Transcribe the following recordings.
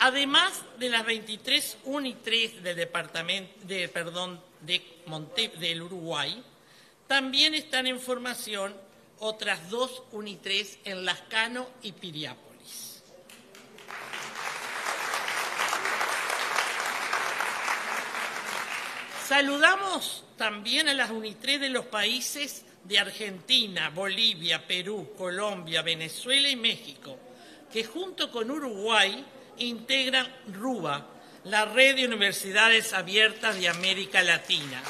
Además de las 23 UNI3 del Uruguay, también están en formación otras 2 UNI3 en Lascano y Piriápolis. Saludamos también a las UNI3 de los países de Argentina, Bolivia, Perú, Colombia, Venezuela y México, que junto con Uruguay integran RUBA, la Red de Universidades Abiertas de América Latina.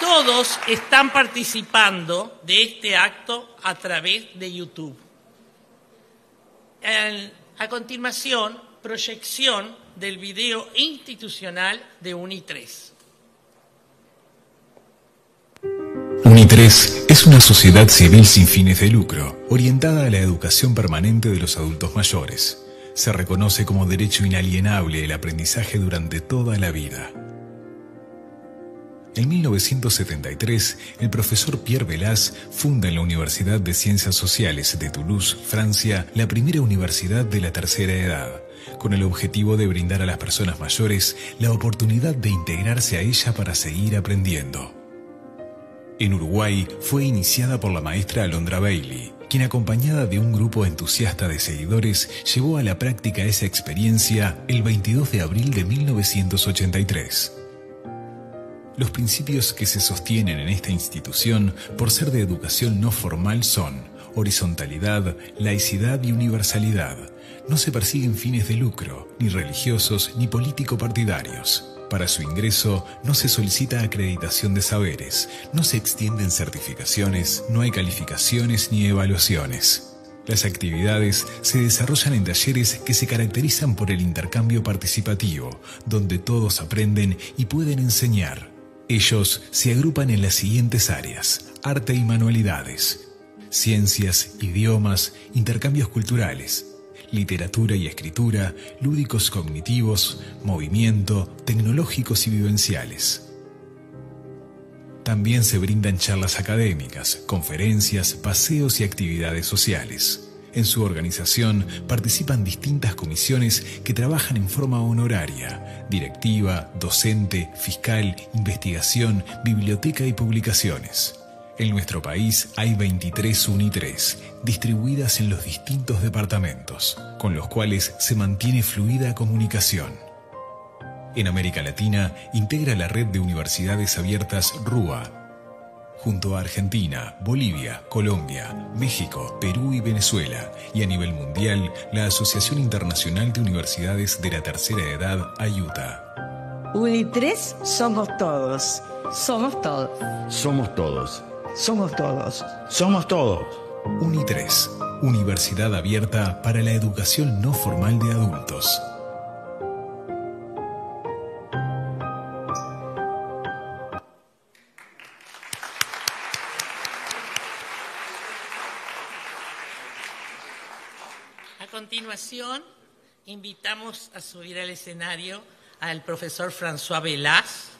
Todos están participando de este acto a través de YouTube. A continuación, proyección del video institucional de UNI3. UNI3 es una sociedad civil sin fines de lucro, orientada a la educación permanente de los adultos mayores. Se reconoce como derecho inalienable el aprendizaje durante toda la vida. En 1973, el profesor Pierre Belaz funda en la Universidad de Ciencias Sociales de Toulouse, Francia, la primera universidad de la tercera edad, con el objetivo de brindar a las personas mayores la oportunidad de integrarse a ella para seguir aprendiendo. En Uruguay fue iniciada por la maestra Alondra Bailey, quien acompañada de un grupo entusiasta de seguidores llevó a la práctica esa experiencia el 22 de abril de 1983. Los principios que se sostienen en esta institución por ser de educación no formal son horizontalidad, laicidad y universalidad. No se persiguen fines de lucro, ni religiosos ni político-partidarios. Para su ingreso no se solicita acreditación de saberes, no se extienden certificaciones, no hay calificaciones ni evaluaciones. Las actividades se desarrollan en talleres que se caracterizan por el intercambio participativo, donde todos aprenden y pueden enseñar. Ellos se agrupan en las siguientes áreas: arte y manualidades, ciencias, idiomas, intercambios culturales, literatura y escritura, lúdicos cognitivos, movimiento, tecnológicos y vivenciales. También se brindan charlas académicas, conferencias, paseos y actividades sociales. En su organización participan distintas comisiones que trabajan en forma honoraria: directiva, docente, fiscal, investigación, biblioteca y publicaciones. En nuestro país hay 23 UNI3, distribuidas en los distintos departamentos, con los cuales se mantiene fluida comunicación. En América Latina integra la red de universidades abiertas RUBA, junto a Argentina, Bolivia, Colombia, México, Perú y Venezuela, y a nivel mundial, la Asociación Internacional de Universidades de la Tercera Edad, AIUTA. UNI3 somos todos. Somos todos. Somos todos. Somos todos. Somos todos. UNI3, Universidad Abierta para la Educación No Formal de Adultos. A continuación, invitamos a subir al escenario al profesor François Belaz,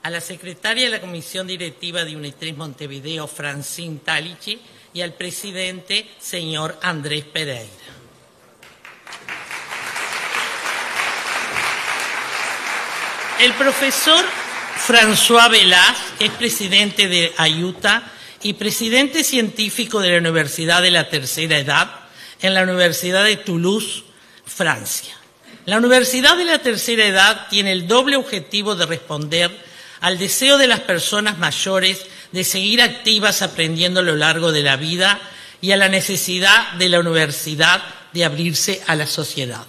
a la secretaria de la Comisión Directiva de UNI3 Montevideo, Francine Talici, y al presidente, señor Andrés Pereira. El profesor François Belaz es presidente de AIUTA y presidente científico de la Universidad de la Tercera Edad en la Universidad de Toulouse, Francia. La Universidad de la Tercera Edad tiene el doble objetivo de responder al deseo de las personas mayores de seguir activas aprendiendo a lo largo de la vida y a la necesidad de la universidad de abrirse a la sociedad.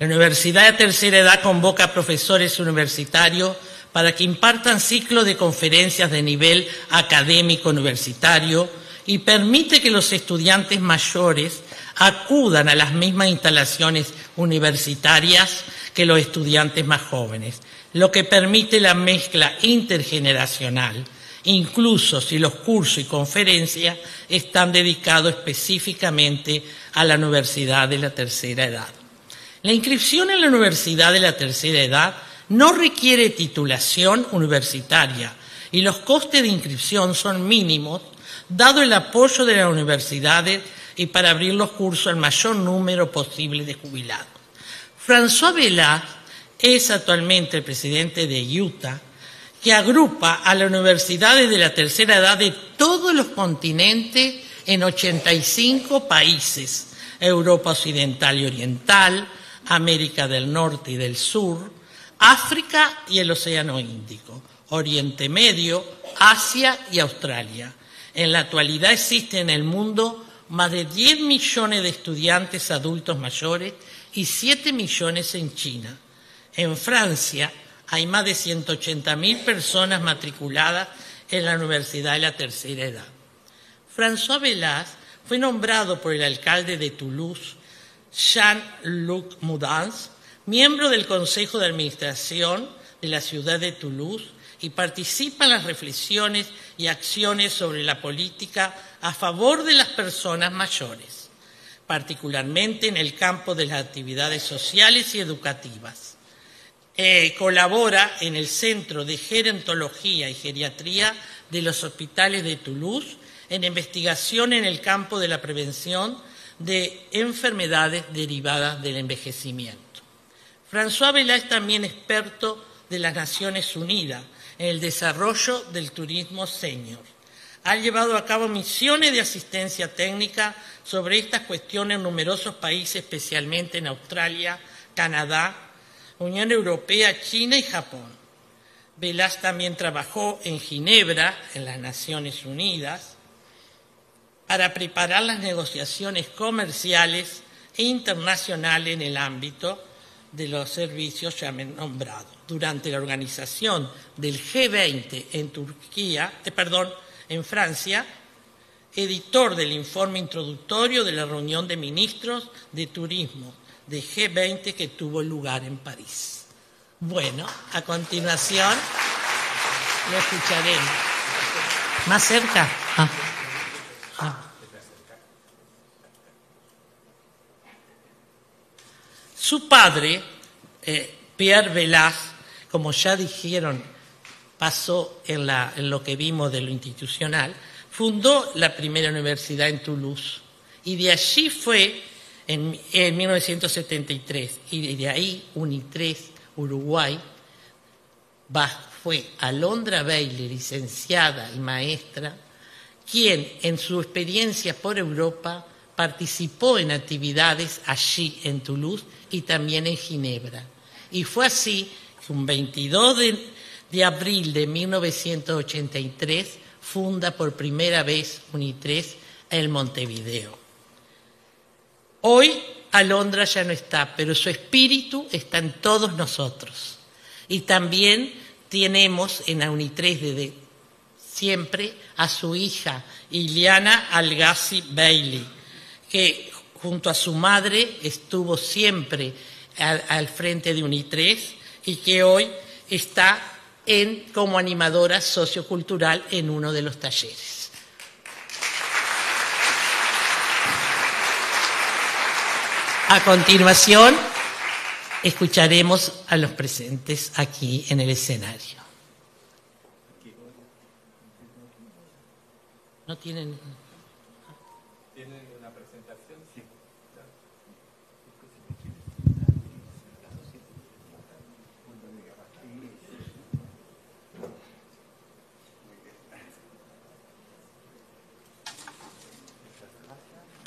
La Universidad de Tercera Edad convoca a profesores universitarios para que impartan ciclos de conferencias de nivel académico universitario y permite que los estudiantes mayores acudan a las mismas instalaciones universitarias que los estudiantes más jóvenes, lo que permite la mezcla intergeneracional, incluso si los cursos y conferencias están dedicados específicamente a la Universidad de la Tercera Edad. La inscripción en la Universidad de la Tercera Edad no requiere titulación universitaria y los costes de inscripción son mínimos, dado el apoyo de las universidades y para abrir los cursos al mayor número posible de jubilados. François Bellaz es actualmente el presidente de Utah, que agrupa a las universidades de la tercera edad de todos los continentes en 85 países, Europa Occidental y Oriental, América del Norte y del Sur, África y el Océano Índico, Oriente Medio, Asia y Australia. En la actualidad existen en el mundo más de 10 millones de estudiantes adultos mayores y 7 millones en China. En Francia hay más de 180.000 personas matriculadas en la Universidad de la Tercera Edad. François Bellaz fue nombrado por el alcalde de Toulouse, Jean-Luc Mudans, miembro del Consejo de Administración de la ciudad de Toulouse, y participa en las reflexiones y acciones sobre la política a favor de las personas mayores, particularmente en el campo de las actividades sociales y educativas. Colabora en el Centro de Gerontología y Geriatría de los hospitales de Toulouse en investigación en el campo de la prevención de enfermedades derivadas del envejecimiento. François Bellaz es también experto de las Naciones Unidas en el desarrollo del turismo senior. Ha llevado a cabo misiones de asistencia técnica sobre estas cuestiones en numerosos países, especialmente en Australia, Canadá, Unión Europea, China y Japón. Bellaz también trabajó en Ginebra, en las Naciones Unidas, para preparar las negociaciones comerciales e internacionales en el ámbito de los servicios ya nombrados. Durante la organización del G20 en Francia, editor del informe introductorio de la reunión de ministros de turismo de G20 que tuvo lugar en París. Bueno, a continuación lo escucharemos. ¿Más cerca? Su padre, Pierre Bellaz, como ya dijeron, pasó en lo que vimos de lo institucional, fundó la primera universidad en Toulouse y de allí fue en 1973 y de ahí UNITRES, Uruguay, fue Alondra Bailey, licenciada y maestra, quien en su experiencia por Europa participó en actividades allí en Toulouse y también en Ginebra. Y fue así que un 22 de abril de 1983 funda por primera vez UNITRES en Montevideo. Hoy Alondra ya no está, pero su espíritu está en todos nosotros. Y también tenemos en la UNITRES desde siempre a su hija, Iliana Algassi Bailey, que junto a su madre estuvo siempre al frente de UNITRES y que hoy está como animadora sociocultural en uno de los talleres. A continuación, escucharemos a los presentes aquí en el escenario. ¿No tienen? ¿Tienen una presentación? Sí.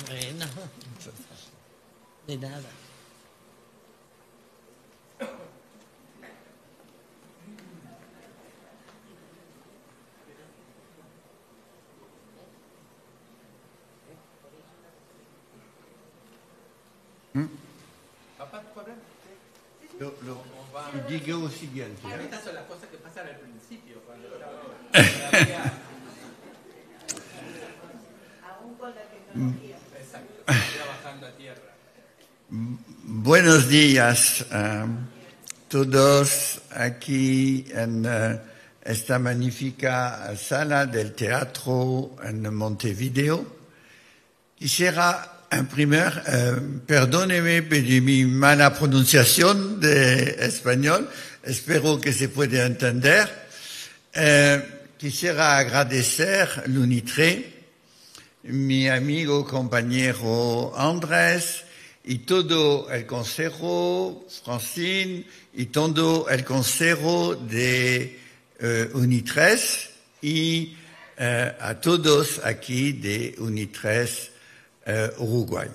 Bueno, de nada. Digo siguiente. Estas son las cosas que pasan al principio, cuando aún con la tecnología. Exacto, trabajando a tierra. Buenos días a todos aquí en esta magnífica sala del teatro en Montevideo. Quisiera primero, perdóneme por mi mala pronunciación de español, espero que se pueda entender. Quisiera agradecer l'UNITRES mi amigo, compañero Andrés, y todo el consejo, Francine, y todo el consejo de UNI3 y a todos aquí de UNI3 Uruguay.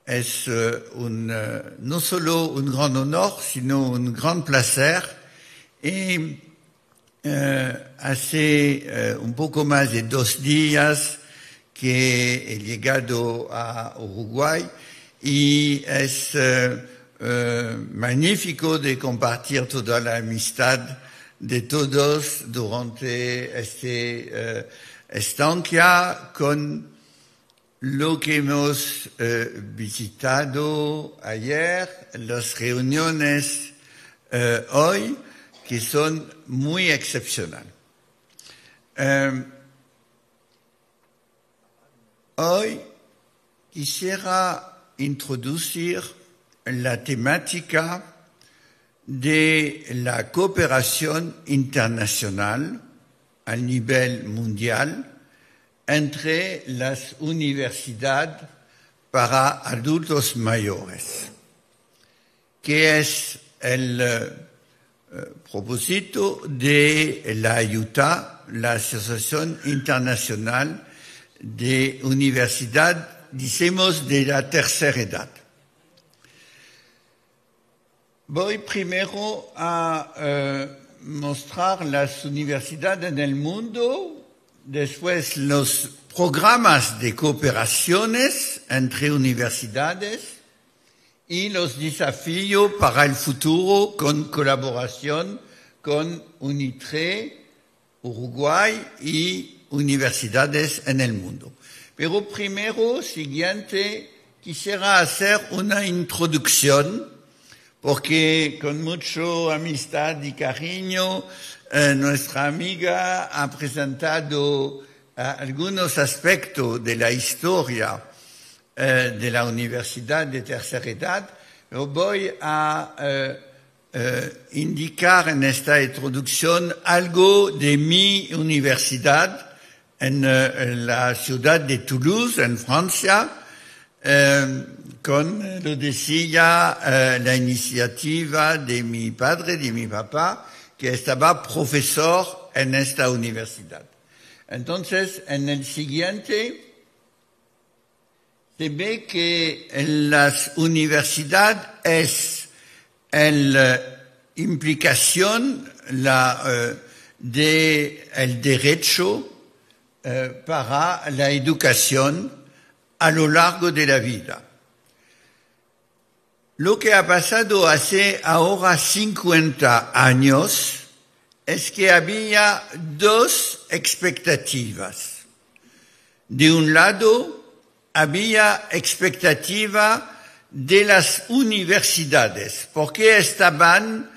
Es no solo un gran honor, sino un gran placer. Y hace un poco más de 2 días que he llegado a Uruguay y es magnífico de compartir toda la amistad de todos durante esta estancia con lo que hemos visitado ayer, las reuniones hoy, que son muy excepcionales. Hoy quisiera introducir la temática de la cooperación internacional a nivel mundial entre las universidades para adultos mayores, que es el propósito de la AIUTA, la Asociación Internacional de Universidades, decimos, de la tercera edad. Voy primero a mostrar las universidades en el mundo, después los programas de cooperaciones entre universidades y los desafíos para el futuro con colaboración con UNI3, Uruguay y universidades en el mundo. Pero primero, siguiente, quisiera hacer una introducción porque con mucha amistad y cariño nuestra amiga ha presentado algunos aspectos de la historia de la universidad de tercera edad. Pero voy a indicar en esta introducción algo de mi universidad en la ciudad de Toulouse, en Francia, con, lo decía, la iniciativa de mi padre, de mi papá, que estaba profesor en esta universidad. Entonces, en el siguiente, se ve que en las universidades es la implicación del derecho para la educación a lo largo de la vida. Lo que ha pasado hace ahora 50 años es que había 2 expectativas. De un lado, había expectativa de las universidades, porque estaban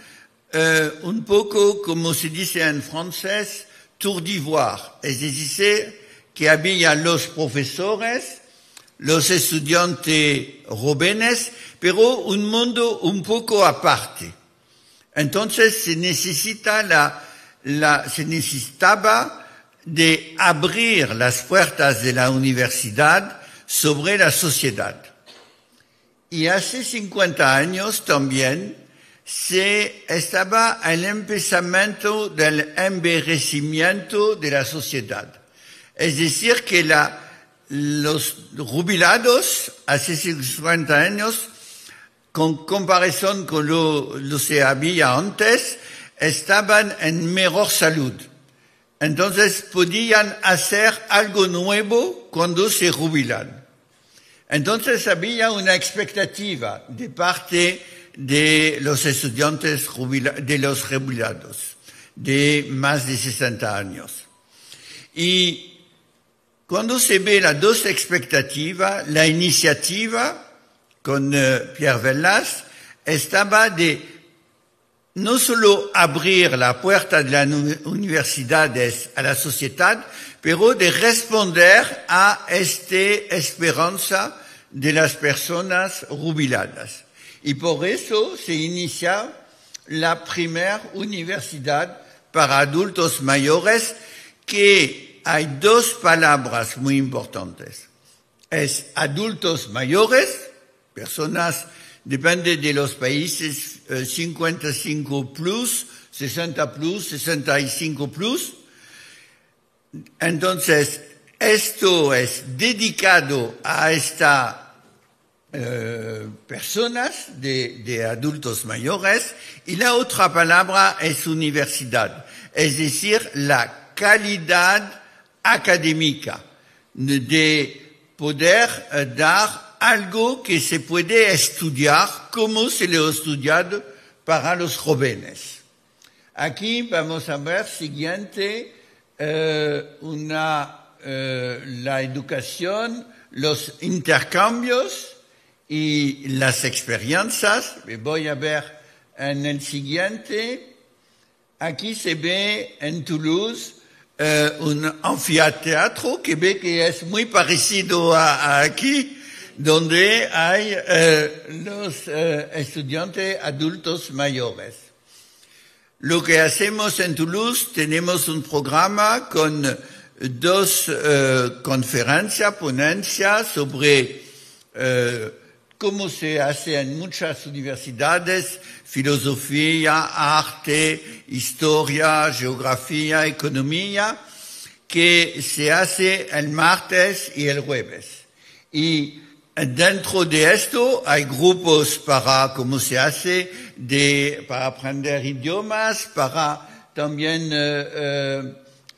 un poco, como se dice en francés, tour d'ivoire, es decir, que había los profesores, los estudiantes jóvenes, pero un mundo un poco aparte. Entonces se necesitaba de abrir las puertas de la universidad sobre la sociedad. Y hace 50 años también se estaba al empezamiento del envejecimiento de la sociedad. Es decir, que los jubilados hace 50 años, con comparación con lo que había antes, estaban en mejor salud. Entonces podían hacer algo nuevo cuando se jubilan. Entonces había una expectativa de parte de los estudiantes de los jubilados de más de 60 años. Y cuando se ve las 2 expectativas, la iniciativa con Pierre Velaz estaba de no solo abrir la puerta de las universidades a la sociedad, pero de responder a esta esperanza de las personas jubiladas. Y por eso se inicia la primera universidad para adultos mayores que hay dos palabras muy importantes. Es adultos mayores, personas, depende de los países, 55 plus, 60 plus, 65 plus. Entonces, esto es dedicado a estas personas de adultos mayores, y la otra palabra es universidad, es decir, la calidad académica, de poder dar algo que se puede estudiar como se lo ha estudiado para los jóvenes. Aquí vamos a ver siguiente la educación, los intercambios y las experiencias. Voy a ver en el siguiente. Aquí se ve en Toulouse un anfiteatro que ve que es muy parecido a aquí, donde hay los estudiantes adultos mayores. Lo que hacemos en Toulouse, tenemos un programa con dos conferencias, ponencias sobre cómo se hace en muchas universidades, filosofía, arte, historia, geografía, economía, que se hace el martes y el jueves. Y dentro de esto hay grupos para cómo se hace, para aprender idiomas, para también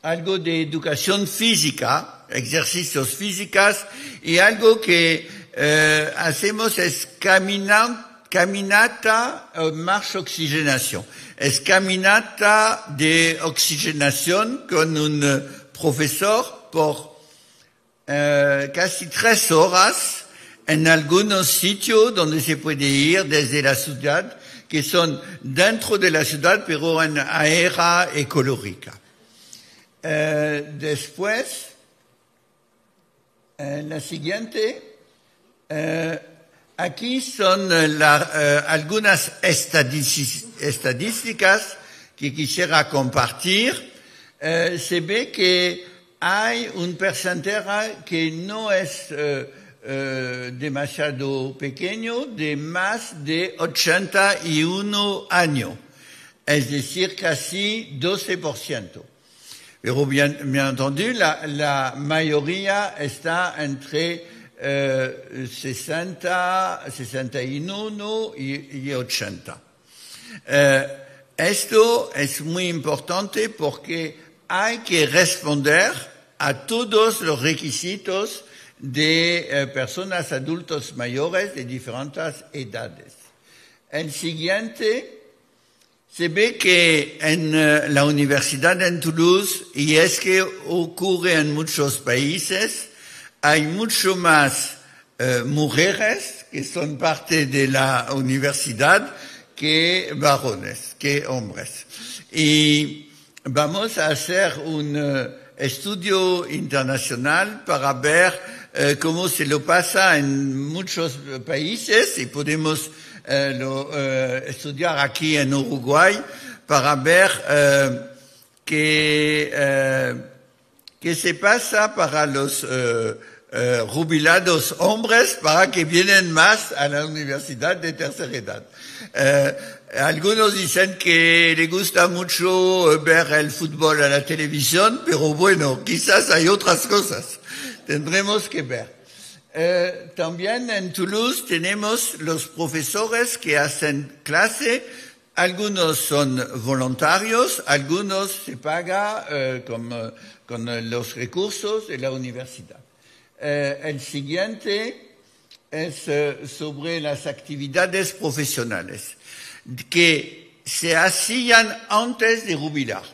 algo de educación física, ejercicios físicos, y algo que hacemos es caminata marcha oxigenación. Es caminata de oxigenación con un profesor por casi 3 horas en algunos sitios donde se puede ir desde la ciudad, que son dentro de la ciudad, pero en aérea ecológica. Después, la siguiente, aquí son algunas estadísticas que quisiera compartir. Se ve que hay un porcentaje que no es demasiado pequeño, de más de 81 años, es decir, casi 12%. Pero bien entendido, la mayoría está entre 60, 61 y 80. Esto es muy importante porque hay que responder a todos los requisitos de personas adultos mayores de diferentes edades. El siguiente, se ve que en la Universidad en Toulouse, y es que ocurre en muchos países, hay mucho más mujeres que son parte de la universidad que varones, que hombres. Y vamos a hacer un estudio internacional para ver cómo se lo pasa en muchos países, y podemos estudiar aquí en Uruguay para ver qué se pasa para los jubilados hombres, para que vienen más a la universidad de tercera edad. Algunos dicen que les gusta mucho ver el fútbol a la televisión, pero bueno, quizás hay otras cosas. Tendremos que ver. También en Toulouse tenemos los profesores que hacen clase. Algunos son voluntarios, algunos se paga con los recursos de la universidad. El siguiente es sobre las actividades profesionales que se hacían antes de jubilar.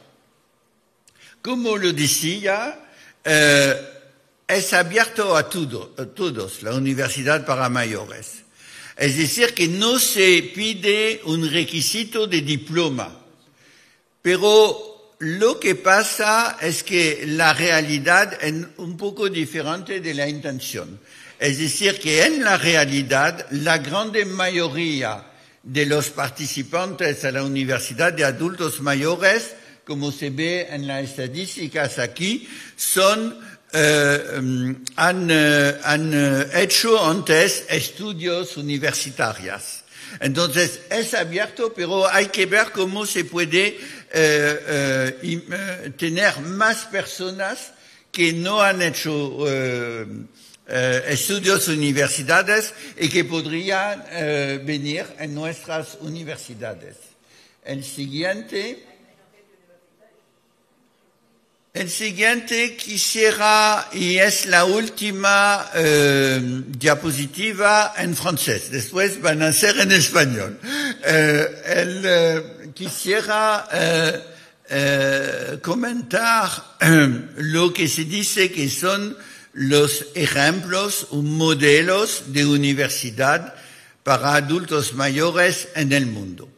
Como lo decía, es abierto a todos, la universidad para mayores. Es decir, que no se pide un requisito de diploma. Pero lo que pasa es que la realidad es un poco diferente de la intención. Es decir, que en la realidad, la gran mayoría de los participantes a la universidad de adultos mayores como se ve en las estadísticas aquí, han hecho antes estudios universitarios. Entonces, es abierto, pero hay que ver cómo se puede tener más personas que no han hecho estudios universidades y que podrían venir en nuestras universidades. El siguiente quisiera, y es la última diapositiva en francés, después van a ser en español. Quisiera comentar lo que se dice que son los ejemplos o modelos de universidad para adultos mayores en el mundo.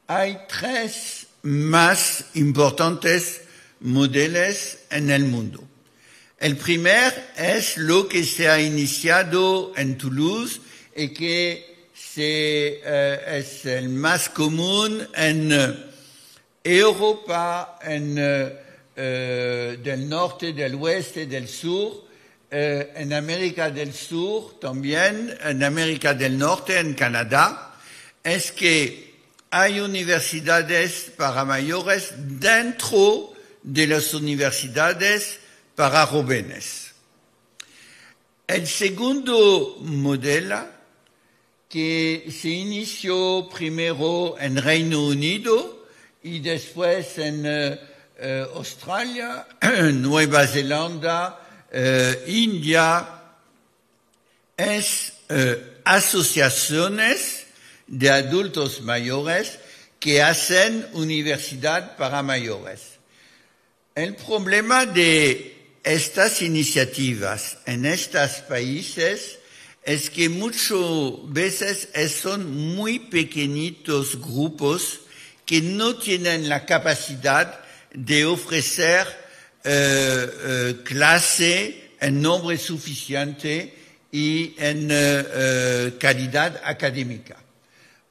Hay tres más importantes modelos en el mundo. El primer es lo que se ha iniciado en Toulouse y que es el más común en Europa, del norte, del oeste, del sur, en América del Sur también, en América del Norte, en Canadá, es que hay universidades para mayores dentro de las universidades para jóvenes. El segundo modelo, que se inició primero en Reino Unido y después en Australia, Nueva Zelanda, India, es asociaciones de adultos mayores que hacen universidad para mayores. El problema de estas iniciativas en estos países es que muchas veces son muy pequeñitos grupos que no tienen la capacidad de ofrecer clase en nombre suficiente y en calidad académica.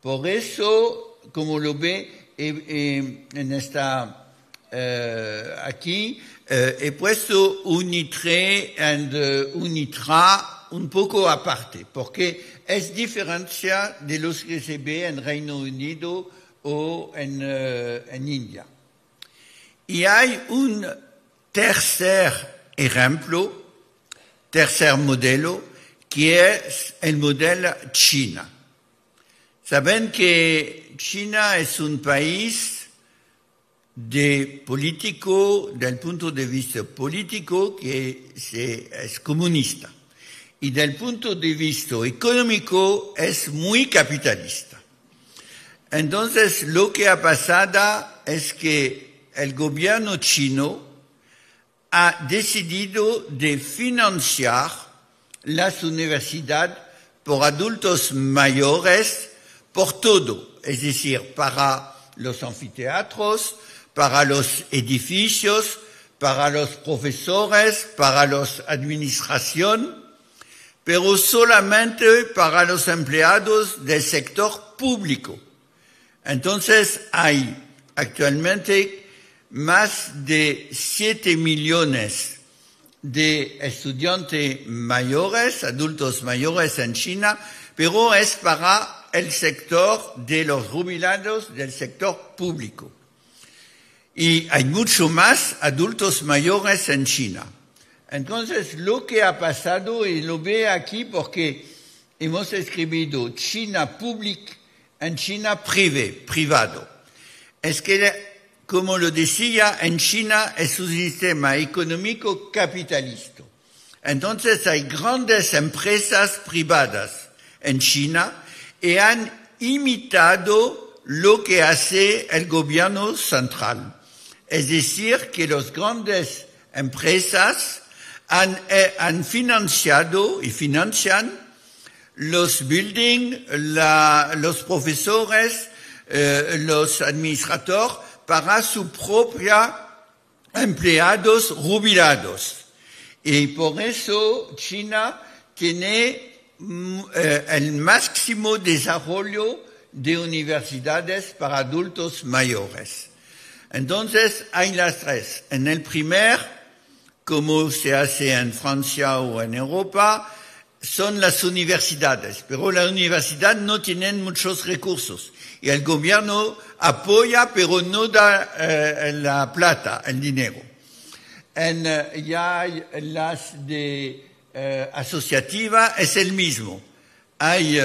Por eso, como lo ve en esta aquí, he puesto UNITRE y UNITRA un poco aparte, porque es diferencia de los que se ve en Reino Unido o en India. Y hay un tercer ejemplo, tercer modelo, que es el modelo China. Saben que China es un país del punto de vista político que es comunista. Y del punto de vista económico es muy capitalista. Entonces, lo que ha pasado es que el gobierno chino ha decidido de financiar las universidades por adultos mayores por todo, es decir, para los anfiteatros, para los edificios, para los profesores, para la administración, pero solamente para los empleados del sector público. Entonces hay actualmente más de 7 millones de estudiantes mayores, adultos mayores en China, pero es para el sector de los jubilados del sector público. Y hay mucho más adultos mayores en China. Entonces, lo que ha pasado, y lo ve aquí porque hemos escrito China Public en China privado, es que, como lo decía, en China es un sistema económico capitalista. Entonces, hay grandes empresas privadas en China y han imitado lo que hace el gobierno central. Es decir, que las grandes empresas han financiado y financian los buildings, los profesores, los administradores para sus propios empleados jubilados. Y por eso China tiene el máximo desarrollo de universidades para adultos mayores. Entonces, hay las tres. En el primer, como se hace en Francia o en Europa, son las universidades, pero la universidad no tiene muchos recursos y el gobierno apoya, pero no da la plata, el dinero. Ya las de asociativa es el mismo. Hay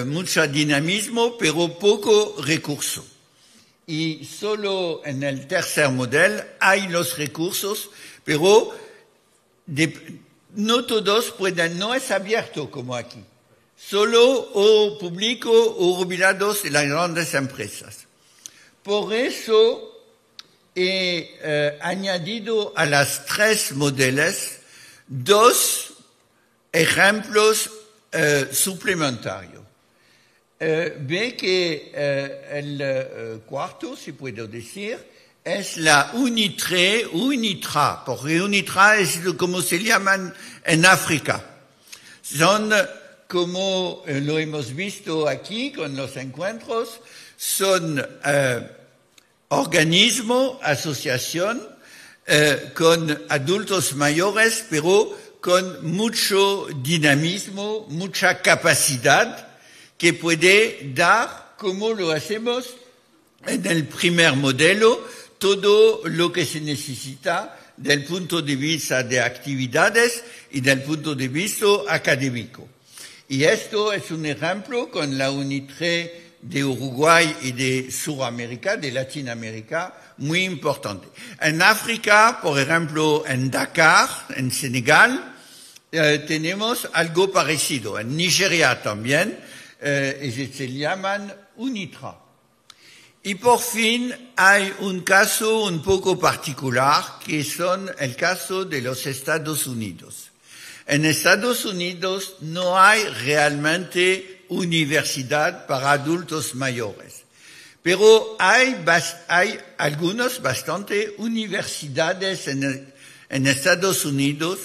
mucho dinamismo, pero poco recurso. Y solo en el tercer modelo hay los recursos, pero no todos pueden, no es abierto como aquí. Solo o público o jubilados y las grandes empresas. Por eso he añadido a las tres modelos dos ejemplos suplementarios. Ve que el cuarto, si puedo decir, es la UNITRE, UNITRA, porque UNITRA es como se llaman en África. Son, como lo hemos visto aquí con los encuentros, son organismo, asociación, con adultos mayores, pero con mucho dinamismo, mucha capacidad que puede dar, como lo hacemos en el primer modelo, todo lo que se necesita del punto de vista de actividades y del punto de vista académico. Y esto es un ejemplo con la UNITRE de Uruguay y de Sudamérica, de Latinoamérica, muy importante. En África, por ejemplo, en Dakar, en Senegal, tenemos algo parecido. En Nigeria también, y se llaman UNITRA. Y por fin hay un caso un poco particular, que son el caso de los Estados Unidos. En Estados Unidos no hay realmente universidad para adultos mayores, pero hay algunas bastante universidades en Estados Unidos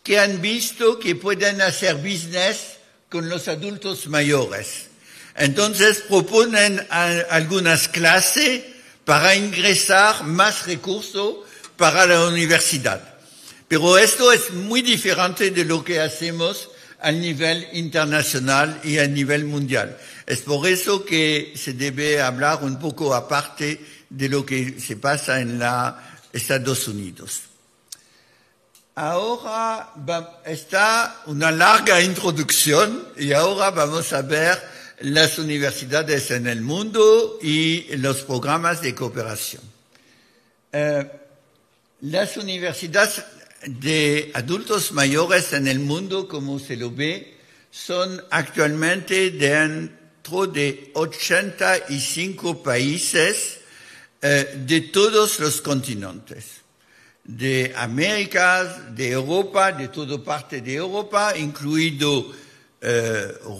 que han visto que pueden hacer business con los adultos mayores. Entonces proponen algunas clases para ingresar más recursos para la universidad. Pero esto es muy diferente de lo que hacemos a nivel internacional y a nivel mundial. Es por eso que se debe hablar un poco aparte de lo que se pasa en los Estados Unidos. Ahora está una larga introducción y ahora vamos a ver las universidades en el mundo y los programas de cooperación. Las universidades de adultos mayores en el mundo, como se lo ve, son actualmente dentro de 85 países de todos los continentes, de América, de Europa, de toda parte de Europa, incluido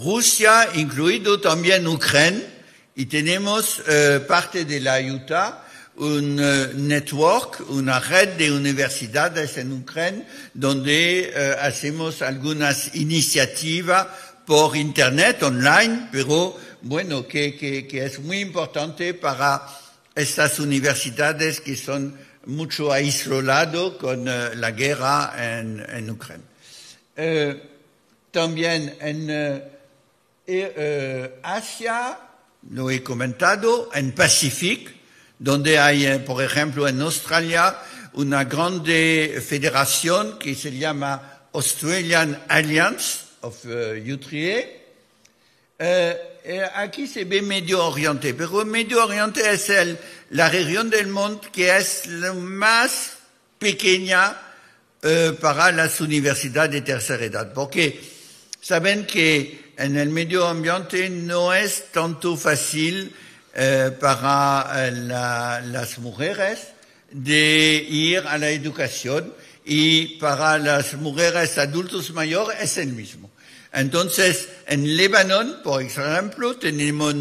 Rusia, incluido también Ucrania, y tenemos parte de la Utah, un network, una red de universidades en Ucrania, donde hacemos algunas iniciativas por internet, online, pero bueno, que es muy importante para estas universidades que son mucho aisladas con la guerra en Ucrania. También en Asia, lo he comentado, en Pacífico, donde hay, por ejemplo, en Australia, una grande federación que se llama Australian Alliance of UTRIE. Aquí se ve Medio Oriente, pero Medio Oriente es la región del mundo que es la más pequeña para las universidades de tercera edad, porque saben que en el medio ambiente no es tanto fácil para las mujeres de ir a la educación y para las mujeres adultos mayores es el mismo. Entonces, en Líbano, por ejemplo, tenemos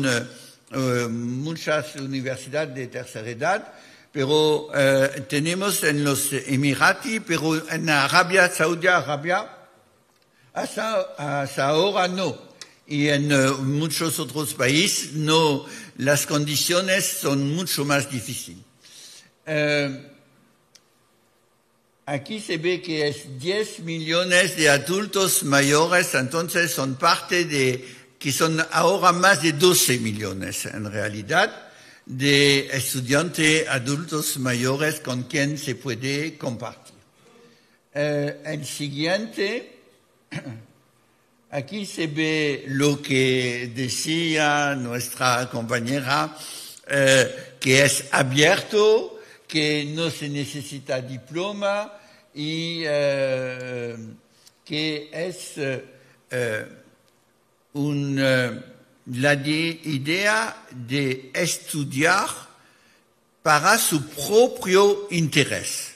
muchas universidades de tercera edad, pero tenemos en los Emiratos, pero en Arabia, Saudi Arabia, hasta ahora no. Y en muchos otros países no, las condiciones son mucho más difíciles. Aquí se ve que es 10 millones de adultos mayores, entonces son parte que son ahora más de 12 millones en realidad, de estudiantes adultos mayores con quien se puede compartir. El siguiente, aquí se ve lo que decía nuestra compañera, que es abierto, que no se necesita diploma y que es la idea de estudiar para su propio interés,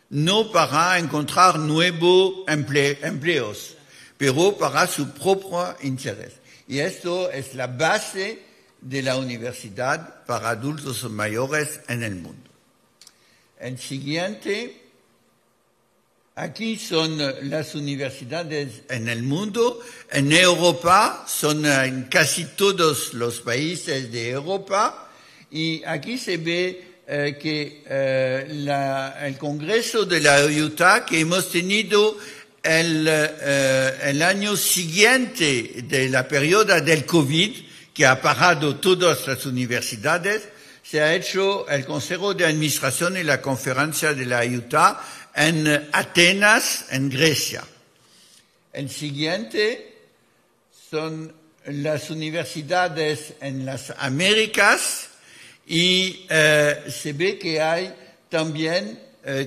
no para encontrar nuevos empleos, pero para su propio interés. Y esto es la base de la universidad para adultos mayores en el mundo. El siguiente, aquí son las universidades en el mundo. En Europa son en casi todos los países de Europa. Y aquí se ve que el Congreso de la Utah que hemos tenido el año siguiente de la periodo del COVID, que ha parado todas las universidades, se ha hecho el Consejo de Administración y la Conferencia de la Utah en Atenas, en Grecia. El siguiente son las universidades en las Américas y se ve que hay también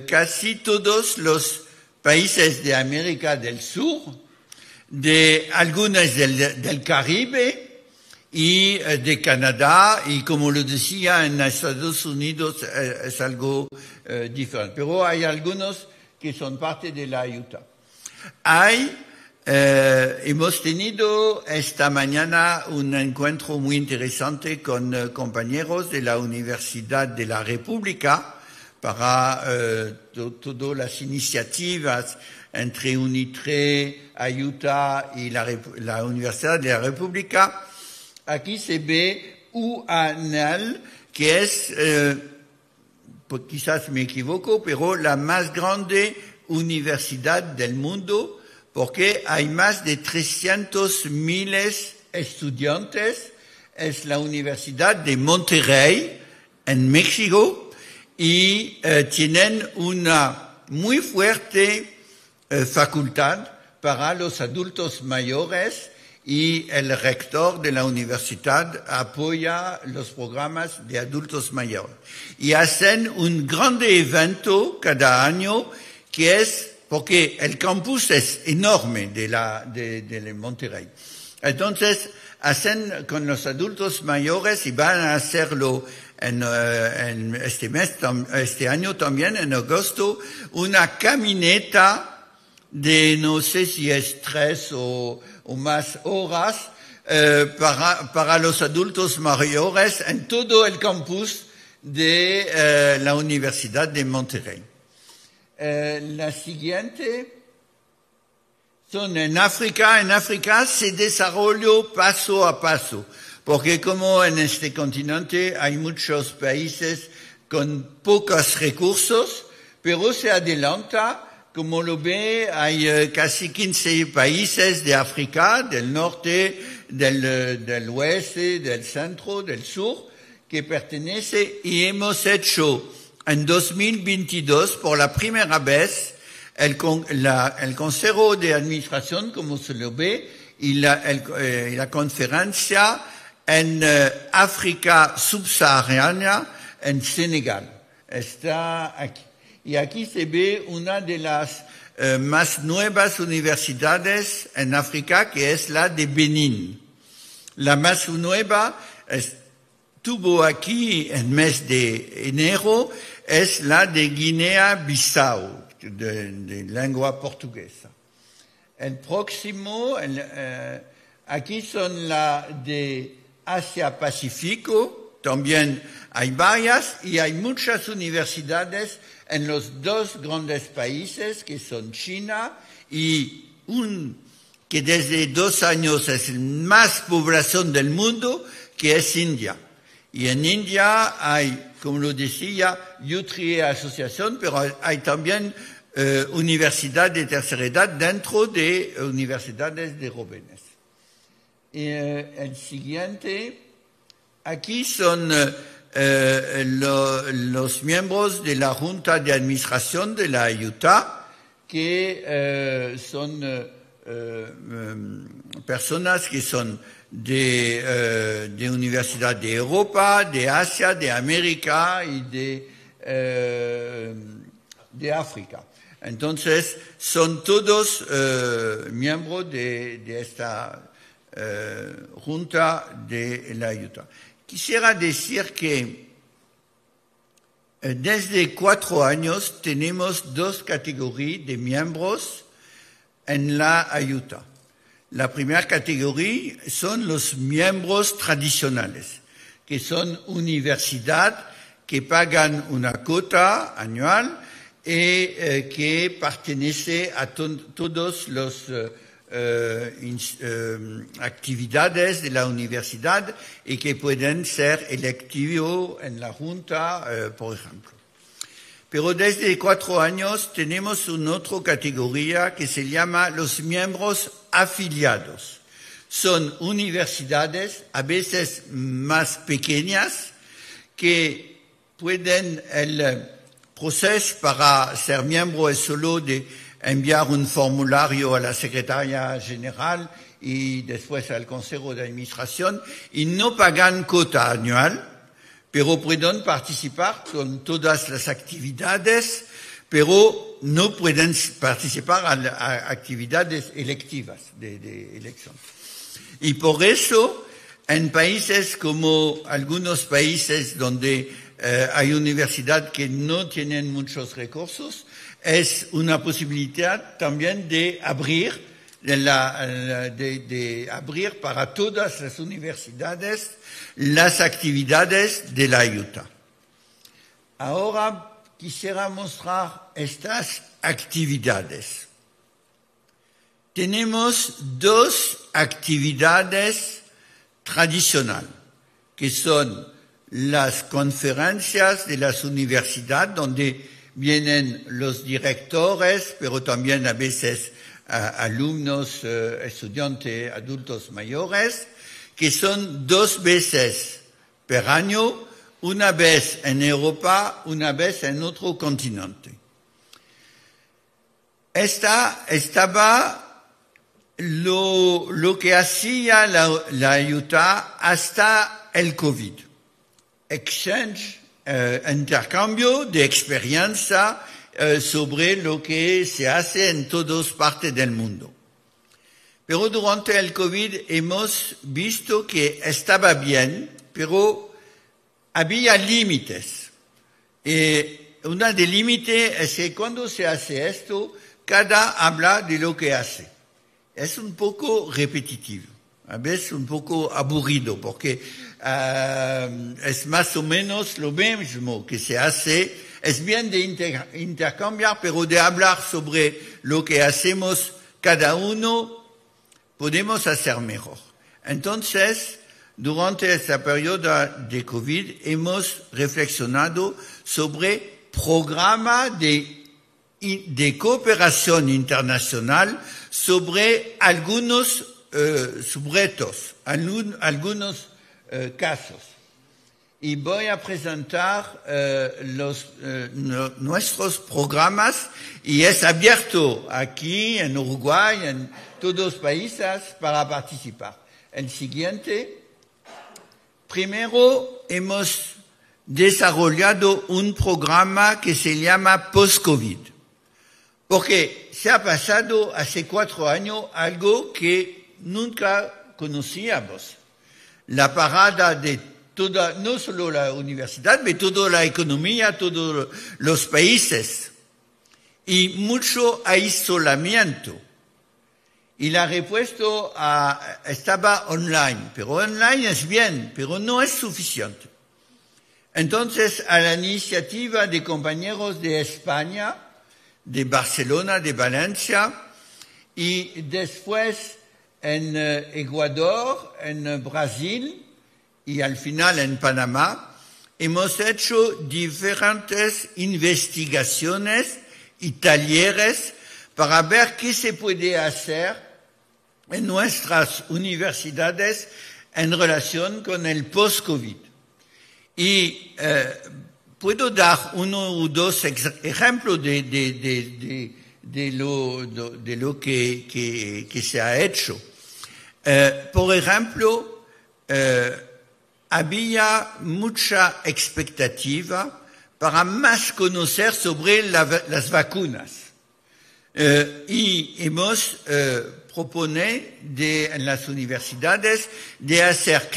casi todos los países de América del Sur, de algunos del Caribe, y de Canadá, y como lo decía, en Estados Unidos es algo diferente. Pero hay algunos que son parte de la Utah. Hemos tenido esta mañana un encuentro muy interesante con compañeros de la Universidad de la República para todas las iniciativas entre UNITRE, Utah y la Universidad de la República. Aquí se ve UANL, que es, quizás me equivoco, pero la más grande universidad del mundo, porque hay más de 300,000 estudiantes. Es la Universidad de Monterrey, en México, y tienen una muy fuerte facultad para los adultos mayores, y el rector de la universidad apoya los programas de adultos mayores. Y hacen un grande evento cada año, que es, porque el campus es enorme de Monterrey. Entonces, hacen con los adultos mayores, y van a hacerlo en este año también, en agosto, una caminata de, no sé si es 3 o más horas para los adultos mayores en todo el campus de la Universidad de Monterrey. La siguiente son en África. En África se desarrolló paso a paso, porque como en este continente hay muchos países con pocos recursos, pero se adelanta. Como lo ve, hay casi 15 países de África, del norte, del oeste, del centro, del sur, que pertenecen, y hemos hecho en 2022, por la primera vez, el Consejo de Administración, como se lo ve, y la conferencia en África subsahariana, en Senegal. Está aquí. Y aquí se ve una de las más nuevas universidades en África, que es la de Benín. La más nueva estuvo aquí en mes de enero, es la de Guinea-Bissau, de lengua portuguesa. El próximo, aquí son la de Asia-Pacífico, también hay varias, y hay muchas universidades en los dos grandes países, que son China y que desde 2 años es más población del mundo, que es India. Y en India hay, como lo decía, Youth Asociación, pero hay también universidad de tercera edad dentro de universidades de jóvenes. El siguiente, aquí son los miembros de la Junta de Administración de la Ayuta, que son personas que son de Universidad de Europa, de Asia, de América y de África. Entonces, son todos miembros de esta Junta de la Ayuta. Quisiera decir que desde 4 años tenemos 2 categorías de miembros en la Ayuta. La primera categoría son los miembros tradicionales, que son universidades que pagan una cuota anual y que pertenece a todos los actividades de la universidad y que pueden ser electivos en la Junta, por ejemplo. Pero desde 4 años tenemos una otra categoría que se llama los miembros afiliados. Son universidades, a veces más pequeñas, que pueden el proceso para ser miembro es solo de enviar un formulario a la Secretaría General y después al Consejo de Administración y no pagan cuota anual, pero pueden participar con todas las actividades, pero no pueden participar a actividades electivas de elección. Y por eso, en países como algunos países donde hay universidades que no tienen muchos recursos, es una posibilidad también de abrir, de abrir para todas las universidades las actividades de la Ayuta. Ahora quisiera mostrar estas actividades. Tenemos 2 actividades tradicionales, que son las conferencias de las universidades, donde vienen los directores, pero también a veces alumnos, estudiantes, adultos mayores, que son 2 veces por año, una vez en Europa, una vez en otro continente. Estaba lo que hacía la Ayuta hasta el COVID. Exchange, intercambio de experiencia sobre lo que se hace en todas partes del mundo. Pero durante el COVID hemos visto que estaba bien, pero había límites. Uno de límites es que cuando se hace esto, cada habla de lo que hace. Es un poco repetitivo, a veces un poco aburrido, porque es más o menos lo mismo que se hace. Es bien de intercambiar, pero de hablar sobre lo que hacemos cada uno, podemos hacer mejor. Entonces, durante esta periodo de COVID, hemos reflexionado sobre programa de cooperación internacional sobre algunos retos, algunos casos. Y voy a presentar nuestros programas y es abierto aquí en Uruguay, en todos los países para participar. El siguiente. Primero hemos desarrollado un programa que se llama Post-COVID, porque se ha pasado hace 4 años algo que nunca conocíamos. La parada de toda, no solo la universidad, pero toda la economía, todos los países, y mucho aislamiento. Y la respuesta estaba online, pero online es bien, pero no es suficiente. Entonces, a la iniciativa de compañeros de España, de Barcelona, de Valencia, y después en Ecuador, en Brasil, y al final en Panamá, hemos hecho diferentes investigaciones y talleres para ver qué se puede hacer en nuestras universidades en relación con el post-COVID. Y puedo dar uno o dos ejemplos de lo que se ha hecho. Por ejemplo, había mucha expectativa para más conocer sobre las vacunas. Y hemos propone en las universidades de hacer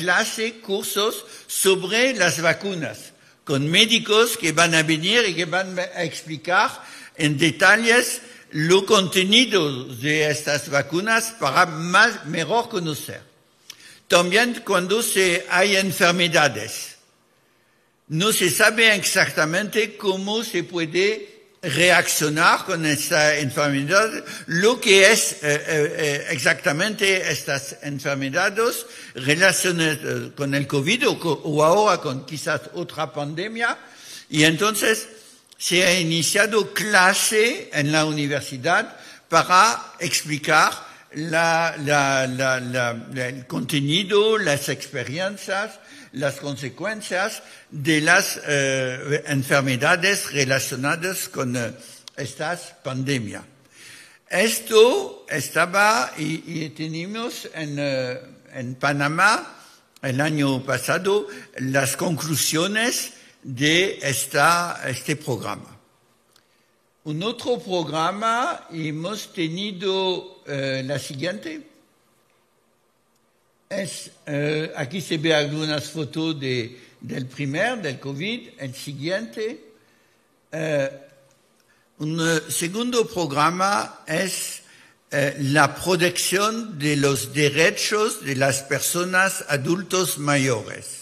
cursos sobre las vacunas, con médicos que van a venir y que van a explicar en detalles lo contenido de estas vacunas para mejor conocer. También cuando hay enfermedades, no se sabe exactamente cómo se puede reaccionar con esta enfermedad, lo que es exactamente estas enfermedades relacionadas con el COVID o ahora con quizás otra pandemia. Y entonces se ha iniciado clase en la universidad para explicar el contenido, las experiencias, las consecuencias de las enfermedades relacionadas con estas pandemias. Esto estaba y tenemos en Panamá el año pasado las conclusiones de este programa. Un otro programa hemos tenido la siguiente. Aquí se ve algunas fotos del del COVID. El siguiente. Un segundo programa es la protección de los derechos de las personas adultos mayores.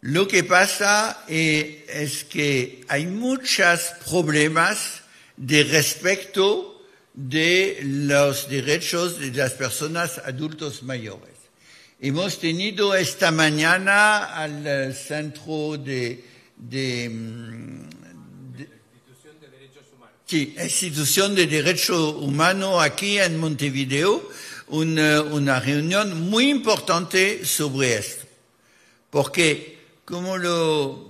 Lo que pasa es que hay muchos problemas de respecto de los derechos de las personas adultos mayores. Hemos tenido esta mañana al Centro de Institución de Derechos Humanos aquí en Montevideo, una reunión muy importante sobre esto. Porque, como lo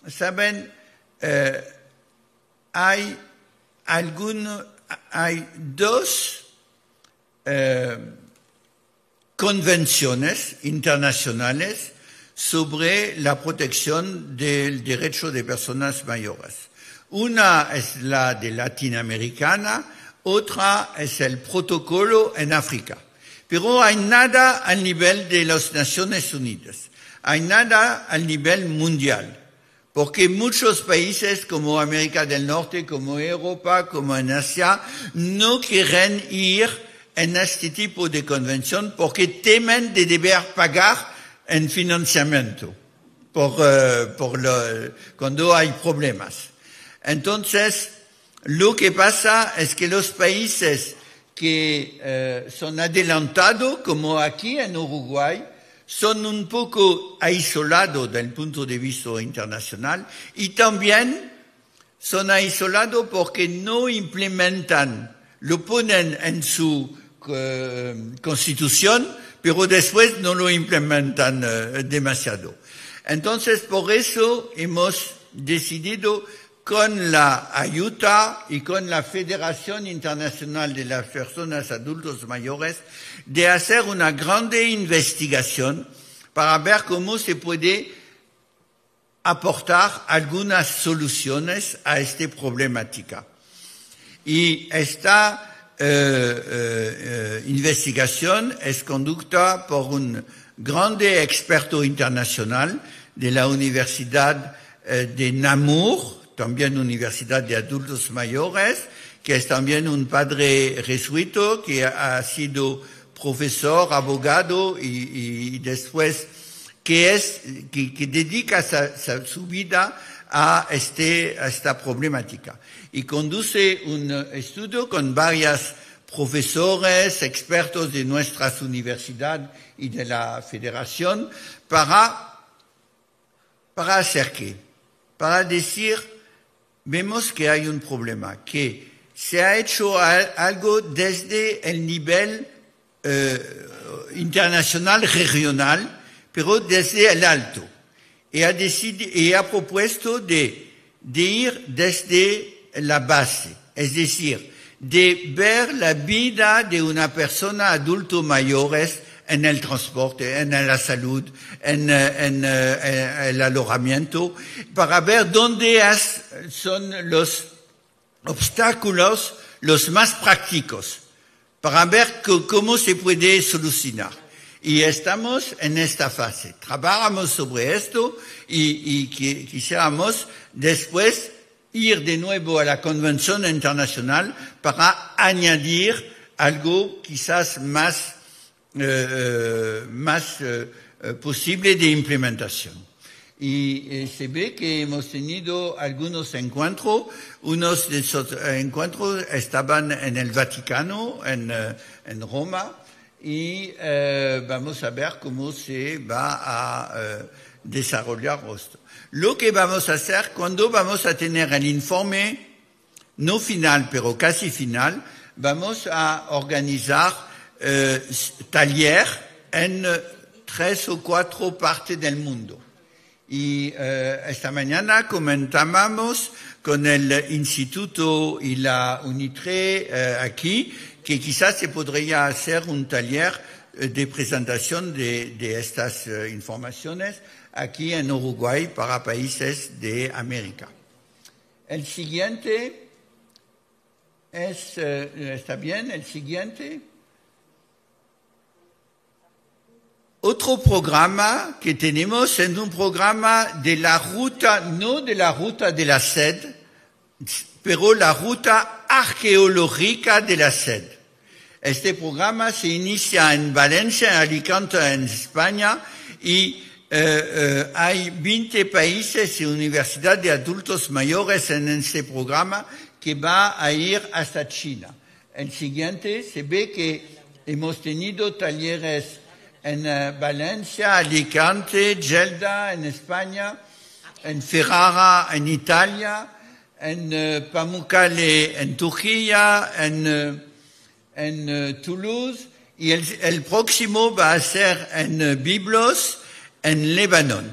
saben, hay dos convenciones internacionales sobre la protección del derecho de personas mayores. Una es la de latinoamericana, otra es el protocolo en África. Pero hay nada al nivel de las Naciones Unidas, hay nada al nivel mundial, porque muchos países como América del Norte, como Europa, como en Asia, no quieren ir en este tipo de convención porque temen de deber pagar en financiamiento cuando hay problemas. Entonces, lo que pasa es que los países que son adelantados, como aquí en Uruguay, son un poco aislados del punto de vista internacional y también son aislados porque no implementan, lo ponen en su constitución, pero después no lo implementan demasiado. Entonces, por eso hemos decidido con la ayuda y con la Federación Internacional de las Personas Adultos Mayores de hacer una grande investigación para ver cómo se puede aportar algunas soluciones a esta problemática. Y esta investigación es conducta por un grande experto internacional de la Universidad de Namur, también Universidad de Adultos Mayores, que es también un padre jesuita que ha sido profesor, abogado y después que dedica su vida a esta problemática. Y conduce un estudio con varias profesores, expertos de nuestras universidades y de la federación para hacer qué? Para decir, vemos que hay un problema, que se ha hecho algo desde el nivel internacional, regional, pero desde el alto. Y ha propuesto de ir desde la base, es decir, de ver la vida de una persona adulto mayores en el transporte, en la salud, en el alojamiento, para ver dónde son los obstáculos los más prácticos, para ver cómo se puede solucionar. Y estamos en esta fase. Trabajamos sobre esto y quisiéramos después ir de nuevo a la Convención Internacional para añadir algo quizás más posible de implementación. Y se ve que hemos tenido algunos encuentros. Unos de esos encuentros estaban en el Vaticano, en Roma, y vamos a ver cómo se va a desarrollar esto. Lo que vamos a hacer cuando vamos a tener el informe, no final, pero casi final, vamos a organizar taller en 3 o 4 partes del mundo. Y esta mañana comentábamos con el instituto y la UNITRE aquí que quizás se podría hacer un taller de presentación de estas informaciones aquí en Uruguay para países de América. El siguiente ¿está bien? El siguiente. Otro programa que tenemos es un programa de la ruta, no de la ruta de la sed, pero la ruta arqueológica de la sed. Este programa se inicia en Valencia, en Alicante, en España, y hay 20 países y universidades de adultos mayores en este programa que va a ir hasta China. El siguiente, se ve que hemos tenido talleres en Valencia, Alicante, Gelda, en España, en Ferrara, en Italia, en Pamukkale, en Turquía, en Toulouse, y el próximo va a ser en Biblos, en Líbano,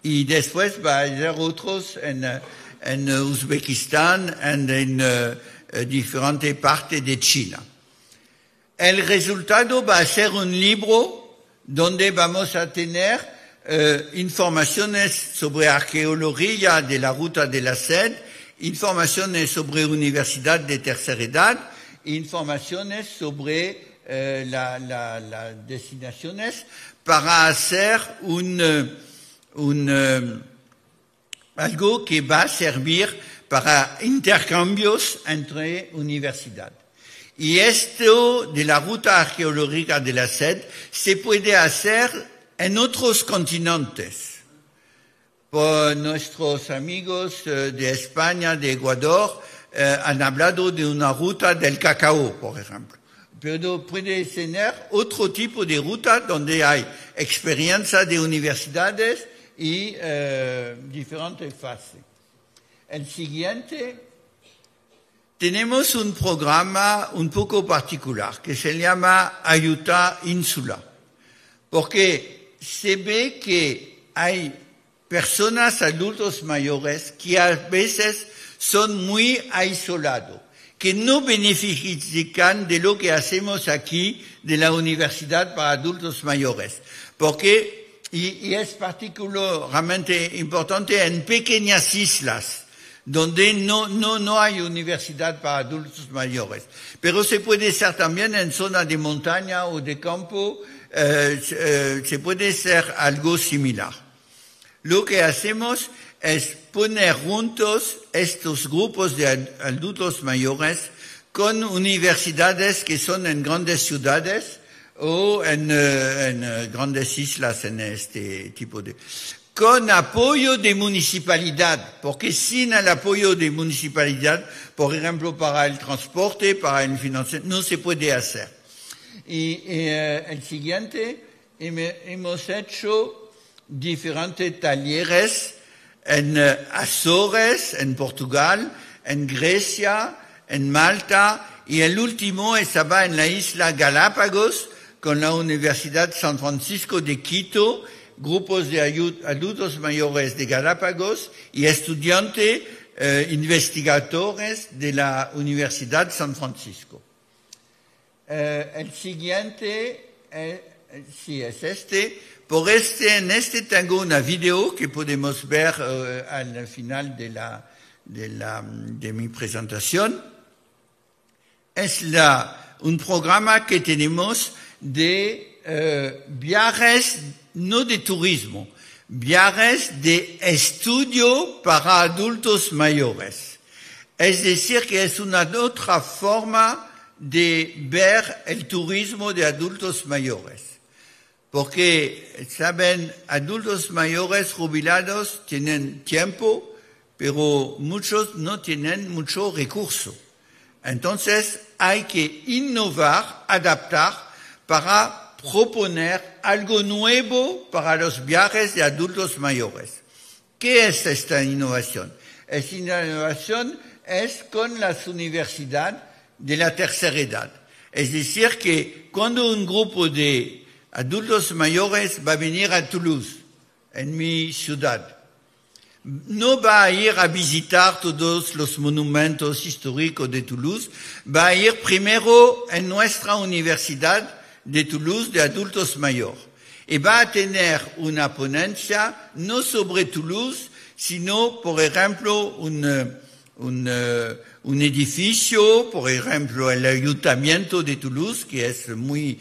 y después va a haber otros en Uzbekistán, en diferentes partes de China. El resultado va a ser un libro donde vamos a tener informaciones sobre arqueología de la ruta de la sed, informaciones sobre universidad de tercera edad, informaciones sobre las destinaciones para hacer algo que va a servir para intercambios entre universidades. Y esto de la ruta arqueológica de la sed se puede hacer en otros continentes. Por nuestros amigos de España, de Ecuador, han hablado de una ruta del cacao, por ejemplo. Pero puede tener otro tipo de ruta donde hay experiencia de universidades y diferentes fases. El siguiente, tenemos un programa un poco particular que se llama Ayuta Insula, porque se ve que hay personas adultos mayores que a veces son muy aislados, que no benefician de lo que hacemos aquí de la Universidad para Adultos Mayores, porque, y es particularmente importante en pequeñas islas, donde no hay universidad para adultos mayores. Pero se puede ser también en zona de montaña o de campo, se puede ser algo similar. Lo que hacemos es poner juntos estos grupos de adultos mayores con universidades que son en grandes ciudades o en grandes islas en este tipo de... con apoyo de municipalidad, porque sin el apoyo de municipalidad, por ejemplo, para el transporte, para el financiamiento, no se puede hacer. Y el siguiente, hemos hecho diferentes talleres en Azores, en Portugal, en Grecia, en Malta, y el último estaba en la isla Galápagos con la Universidad San Francisco de Quito, grupos de adultos mayores de Galápagos y estudiantes investigadores de la Universidad San Francisco. El siguiente, sí, es este. En este tengo una video que podemos ver al final de mi presentación. Es un programa que tenemos de viajes, no de turismo, viajes de estudio para adultos mayores. Es decir, que es una otra forma de ver el turismo de adultos mayores. Porque, saben, adultos mayores jubilados tienen tiempo, pero muchos no tienen mucho recurso. Entonces, hay que innovar, adaptar, para proponer algo nuevo para los viajes de adultos mayores. ¿Qué es esta innovación? Esta innovación es con las universidades de la tercera edad. Es decir, que cuando un grupo de adultos mayores va a venir a Toulouse, en mi ciudad, no va a ir a visitar todos los monumentos históricos de Toulouse, va a ir primero en nuestra universidad de Toulouse de adultos mayores. Y va a tener una ponencia no sobre Toulouse, sino, por ejemplo, un edificio, por ejemplo, el Ayuntamiento de Toulouse, que es muy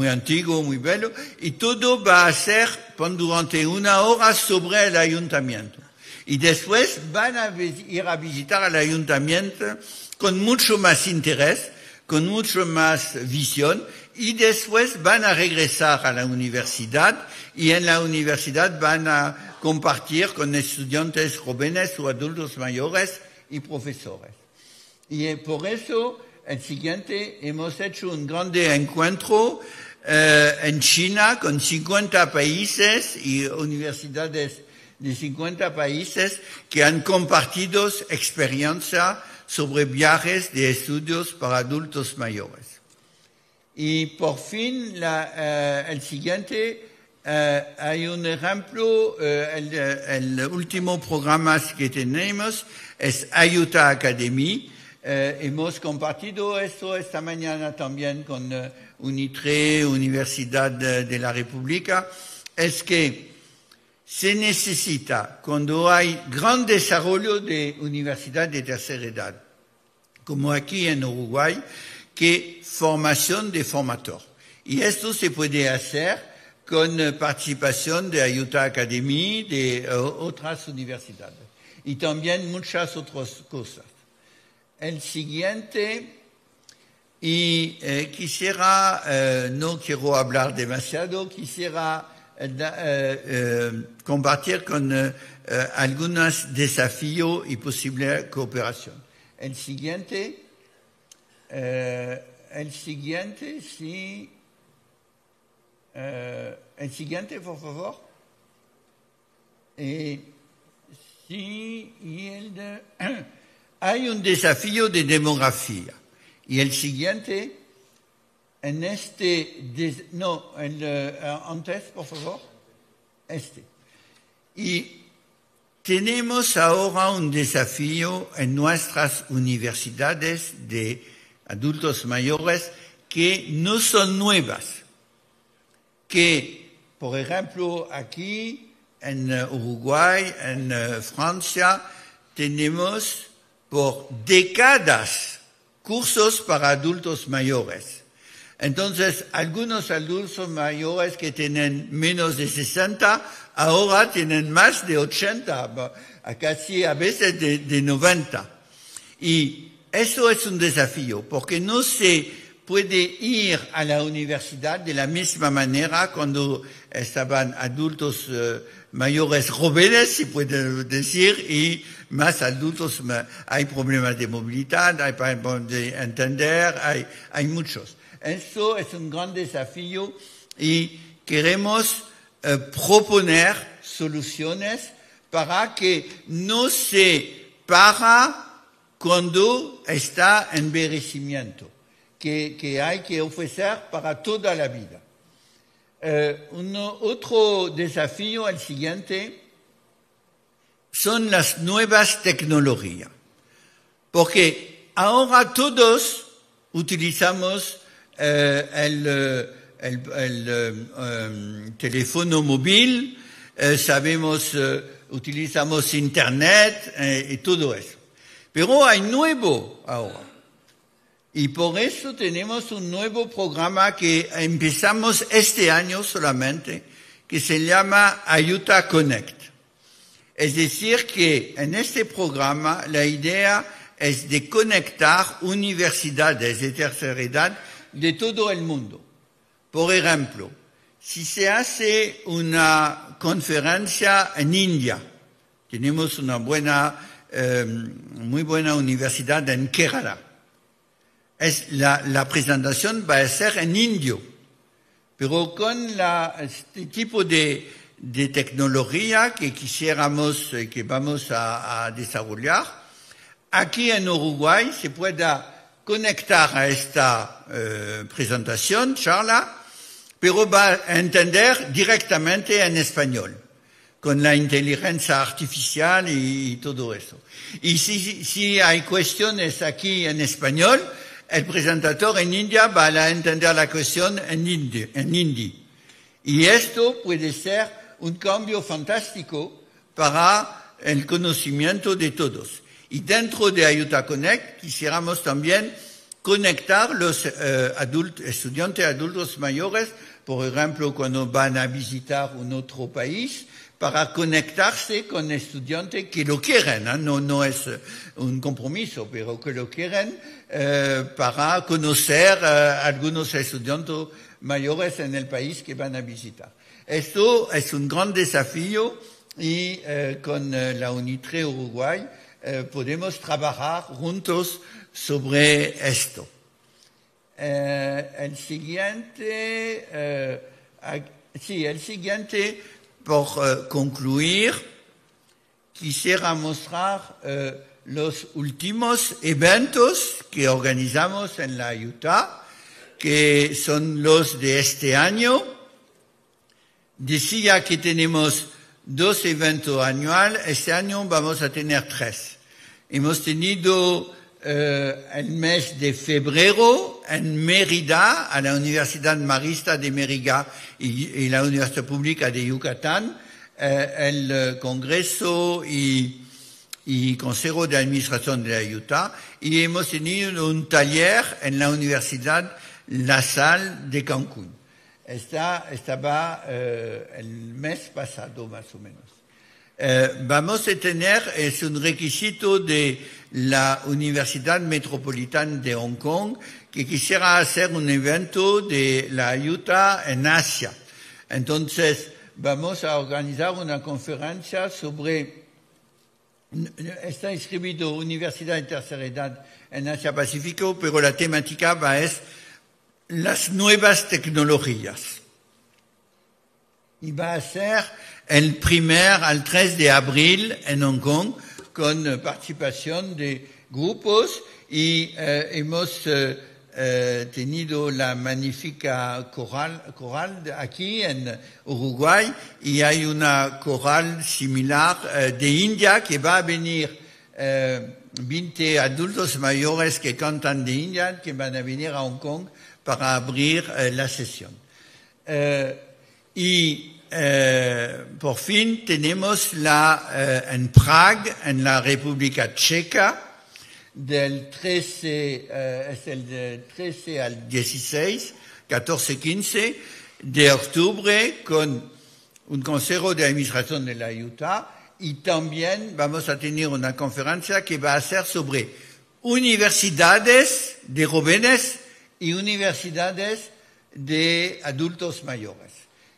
antiguo, muy bello, y todo va a ser durante una hora sobre el Ayuntamiento. Y después van a ir a visitar el Ayuntamiento con mucho más interés, con mucho más visión, y después van a regresar a la universidad, y en la universidad van a compartir con estudiantes jóvenes o adultos mayores y profesores. Y por eso, el siguiente, hemos hecho un grande encuentro en China con 50 países y universidades de 50 países que han compartido experiencia sobre viajes de estudios para adultos mayores. Y por fin, el siguiente, hay un ejemplo, el último programa que tenemos es Ayuta Academy. Hemos compartido esto esta mañana también con UNITRE, Universidad de la República. Es que se necesita, cuando hay gran desarrollo de universidad de tercera edad, como aquí en Uruguay, que formación de formador. Y esto se puede hacer con participación de Ayuta Academy, de otras universidades. Y también muchas otras cosas. El siguiente, y quisiera, no quiero hablar demasiado, quisiera compartir con algunos desafíos y posible cooperación. El siguiente, sí. El siguiente, por favor. Sí, y el de... Hay un desafío de demografía. Y el siguiente, en antes, por favor, Y tenemos ahora un desafío en nuestras universidades de adultos mayores que no son nuevas. Que, por ejemplo, aquí en Uruguay, en Francia, tenemos por décadas cursos para adultos mayores. Entonces, algunos adultos mayores que tienen menos de 60, ahora tienen más de 80, casi a veces de 90. Y eso es un desafío, porque no se puede ir a la universidad de la misma manera cuando estaban adultos mayores jóvenes, se puede decir, y más adultos, hay problemas de movilidad, hay problemas de entender, hay muchos. Eso es un gran desafío y queremos proponer soluciones para que no se para cuando está en envejecimiento, que hay que ofrecer para toda la vida. Otro desafío, el siguiente, son las nuevas tecnologías. Porque ahora todos utilizamos el teléfono móvil, utilizamos Internet y todo eso. Pero hay nuevo ahora. Y por eso tenemos un nuevo programa que empezamos este año solamente, que se llama Ayuta Connect. Es decir, que en este programa la idea es de conectar universidades de tercera edad de todo el mundo. Por ejemplo, si se hace una conferencia en India, tenemos una muy buena universidad en Kerala. La presentación va a ser en indio, pero con este tipo de tecnología que quisiéramos, que vamos a desarrollar, aquí en Uruguay se pueda conectar a esta presentación, charla, pero va a entender directamente en español, con la inteligencia artificial y todo eso. Y si hay cuestiones aquí en español, el presentador en India va a entender la cuestión en hindi. Y esto puede ser un cambio fantástico para el conocimiento de todos. Y dentro de Ayuta Connect quisiéramos también conectar los estudiantes adultos mayores, por ejemplo, cuando van a visitar un otro país, para conectarse con estudiantes que lo quieren, ¿eh? No es un compromiso, pero que lo quieren para conocer algunos estudiantes mayores en el país que van a visitar. Esto es un gran desafío y con la UNITRE Uruguay podemos trabajar juntos sobre esto. El siguiente, por concluir, quisiera mostrar los últimos eventos que organizamos en la Ayuta, que son los de este año. Decía que tenemos 2 eventos anuales, este año vamos a tener 3. Hemos tenido el mes de febrero en Mérida, a la Universidad Marista de Mérida y la Universidad Pública de Yucatán, el Congreso y Consejo de Administración de la Ayuta, y hemos tenido un taller en la Universidad La Salle de Cancún. Estaba el mes pasado más o menos. Vamos a tener, es un requisito de la Universidad Metropolitana de Hong Kong, que quisiera hacer un evento de la Ayuta en Asia. Entonces, vamos a organizar una conferencia sobre, está inscrito Universidad de Tercera Edad en Asia Pacífico, pero la temática es las nuevas tecnologías. Y va a ser el 1 al 3 de abril en Hong Kong, con participación de grupos, y hemos tenido la magnífica coral aquí en Uruguay, y hay una coral similar de India que va a venir 20 adultos mayores que cantan de India, que van a venir a Hong Kong para abrir la sesión. Por fin tenemos en Praga, en la República Checa, del 13 al 16, 14-15 de octubre, con un consejo de administración de la Ayuta, y también vamos a tener una conferencia que va a ser sobre universidades de jóvenes y universidades de adultos mayores,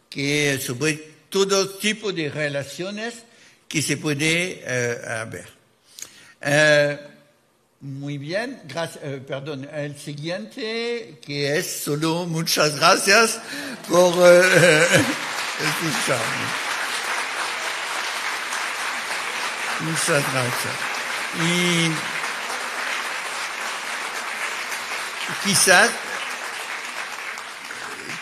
que sobre todo tipo de relaciones que se puede ver. Muy bien, perdón, el siguiente, que es solo muchas gracias por escucharme. Muchas gracias. Y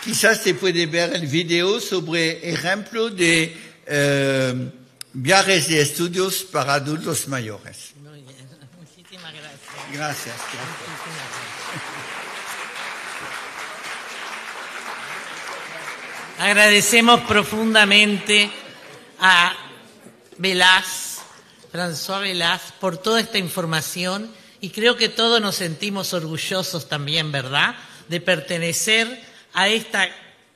quizás se puede ver el video sobre ejemplo de viajes de estudios para adultos mayores. Muy bien, muchísimas gracias. Gracias. Agradecemos profundamente a François Velaz, por toda esta información, y creo que todos nos sentimos orgullosos también, ¿verdad?, de pertenecer a esta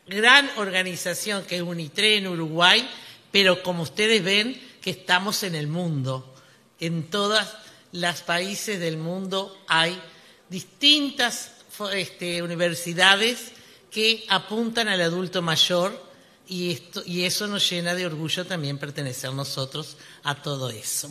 gran organización que es UNITRE en Uruguay, pero como ustedes ven, que estamos en el mundo. En todos los países del mundo hay distintas universidades que apuntan al adulto mayor, y eso nos llena de orgullo también pertenecer nosotros a todo eso.